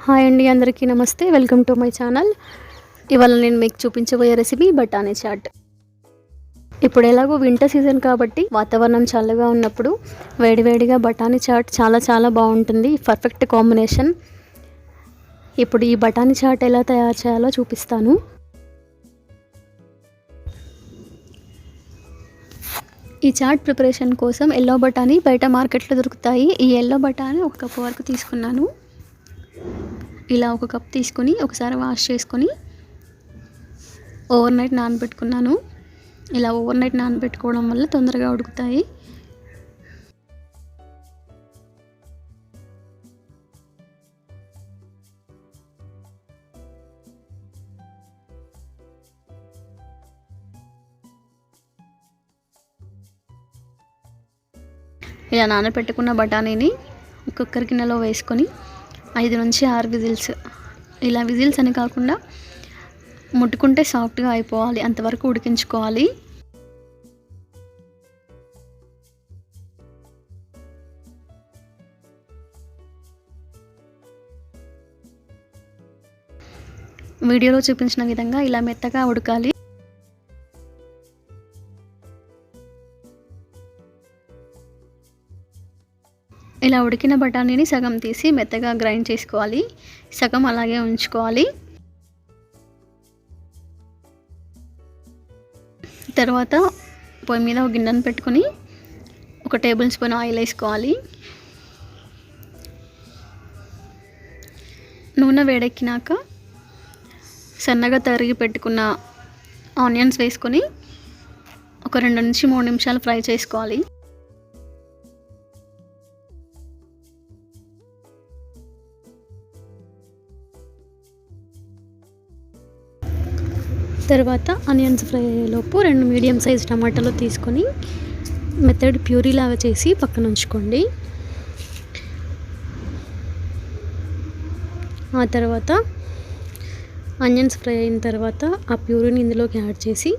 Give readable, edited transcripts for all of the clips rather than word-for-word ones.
Hi అండి, అందరికీ నమస్తే. Welcome to my channel. ఇవాళ నేను మీకు చూపించబోయే రెసిపీ బఠానీ చాట్. ఇప్పుడు ఎలాగో వింటర్ సీజన్ కాబట్టి వాతావరణం చల్లగా ఉన్నప్పుడు వేడివేడిగా బఠానీ చాట్ చాలా చాలా బాగుంటుంది. Perfect combination. ఇప్పుడు ఈ బఠానీ చాట్ ఎలా తయారు చేయాలో చూపిస్తాను. ఈ చాట్ ప్రిపరేషన్ కోసం ఎల్లో బఠానీ బయట మార్కెట్లో దొరుకుతాయి. ఈ ఎల్లో బఠానీ 1 కప్ వరకు తీసుకున్నాను. ఇలా 1 కప్ తీసుకొని ఒకసారి వాష్ చేసుకొని ఓవర్ నైట్ నానబెట్టుకున్నాను. ఇలా ఓవర్ నైట్ నానబెట్టుకోవడం వల్ల తొందరగా ఉడుకుతాయి. ఇలా నానబెట్టుకున్న బఠానీని కుక్కర్ గిన్నెలో వేసుకొని 5 నుంచి 6 విజిల్స్, ఇలా విజిల్స్ అని కాకుండా ముట్టుకుంటే సాఫ్ట్గా అయిపోవాలి, అంతవరకు ఉడికించుకోవాలి. వీడియోలో చూపించిన విధంగా ఇలా మెత్తగా ఉడకాలి. ఇలా ఉడికిన బఠానీని సగం తీసి మెత్తగా గ్రైండ్ చేసుకోవాలి, సగం అలాగే ఉంచుకోవాలి. తర్వాత పొయ్యి మీద ఒక గిన్నెను పెట్టుకొని 1 టేబుల్ స్పూన్ ఆయిల్ వేసుకోవాలి. నూనె వేడెక్కినాక సన్నగా తరిగి పెట్టుకున్న ఆనియన్స్ వేసుకొని ఒక 2 నుంచి 3 నిమిషాలు ఫ్రై చేసుకోవాలి. తర్వాత ఆనియన్స్ ఫ్రై అయ్యేలోపు 2 మీడియం సైజ్ టమాటాలు తీసుకొని మెత్తడి ప్యూరీ లాగా చేసి పక్కన ఉంచుకోండి. ఆ తర్వాత ఆనియన్స్ ఫ్రై అయిన తర్వాత ఆ ప్యూరీని ఇందులోకి యాడ్ చేసి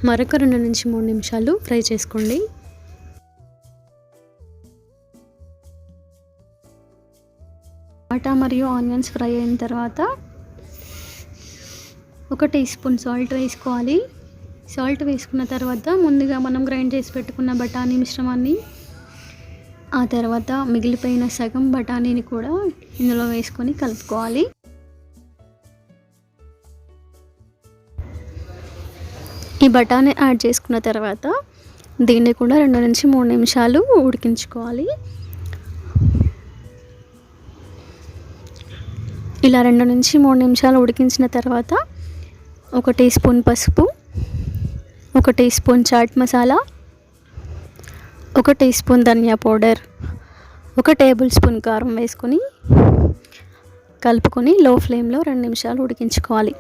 మరొక 2 నుంచి 3 నిమిషాలు ఫ్రై చేసుకోండి. టమాటా మరియు ఆనియన్స్ ఫ్రై అయిన తర్వాత 1 టీ స్పూన్ సాల్ట్ వేసుకోవాలి. సాల్ట్ వేసుకున్న తర్వాత ముందుగా మనం గ్రైండ్ చేసి పెట్టుకున్న బఠానీ మిశ్రమాన్ని, ఆ తర్వాత మిగిలిపోయిన సగం బఠానీని కూడా ఇందులో వేసుకొని కలుపుకోవాలి. ఈ బఠానీ యాడ్ చేసుకున్న తర్వాత దీన్ని కూడా 2 నుంచి 3 నిమిషాలు ఉడికించుకోవాలి. ఇలా 2 నుంచి 3 నిమిషాలు ఉడికించిన తర్వాత 1 టీ స్పూన్ పసుపు, 1 teaspoon chaat masala, 1 teaspoon ధనియా పౌడర్, 1 టేబుల్ స్పూన్ కారం వేసుకొని కలుపుకొని లో ఫ్లేమ్లో 2 నిమిషాలు ఉడికించుకోవాలి.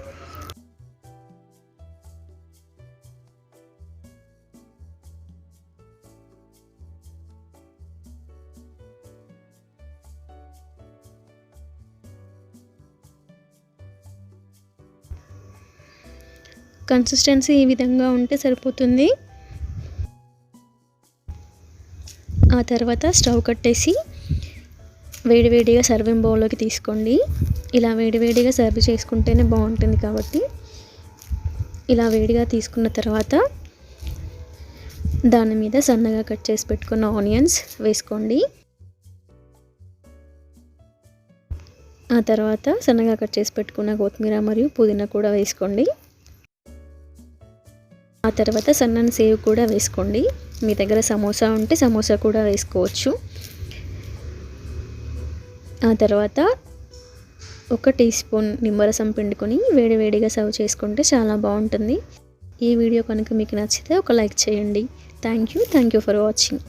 కన్సిస్టెన్సీ ఈ విధంగా ఉంటే సరిపోతుంది. ఆ తర్వాత స్టవ్ కట్టేసి వేడివేడిగా సర్వింగ్ బౌల్లోకి తీసుకోండి. ఇలా వేడివేడిగా సర్వ్ చేసుకుంటేనే బాగుంటుంది కాబట్టి ఇలా వేడిగా తీసుకున్న తర్వాత దాని మీద సన్నగా కట్ చేసి పెట్టుకున్న ఆనియన్స్ వేసుకోండి. ఆ తర్వాత సన్నగా కట్ చేసి పెట్టుకున్న కొత్తిమీర మరియు పుదీనా కూడా వేసుకోండి. ఆ తర్వాత సన్నని సేవ్ కూడా వేసుకోండి. మీ దగ్గర సమోసా ఉంటే సమోసా కూడా వేసుకోవచ్చు. ఆ తర్వాత 1 టీ స్పూన్ నిమ్మరసం పిండుకొని వేడివేడిగా సర్వ్ చేసుకుంటే చాలా బాగుంటుంది. ఈ వీడియో కనుక మీకు నచ్చితే ఒక లైక్ చేయండి. Thank you for watching.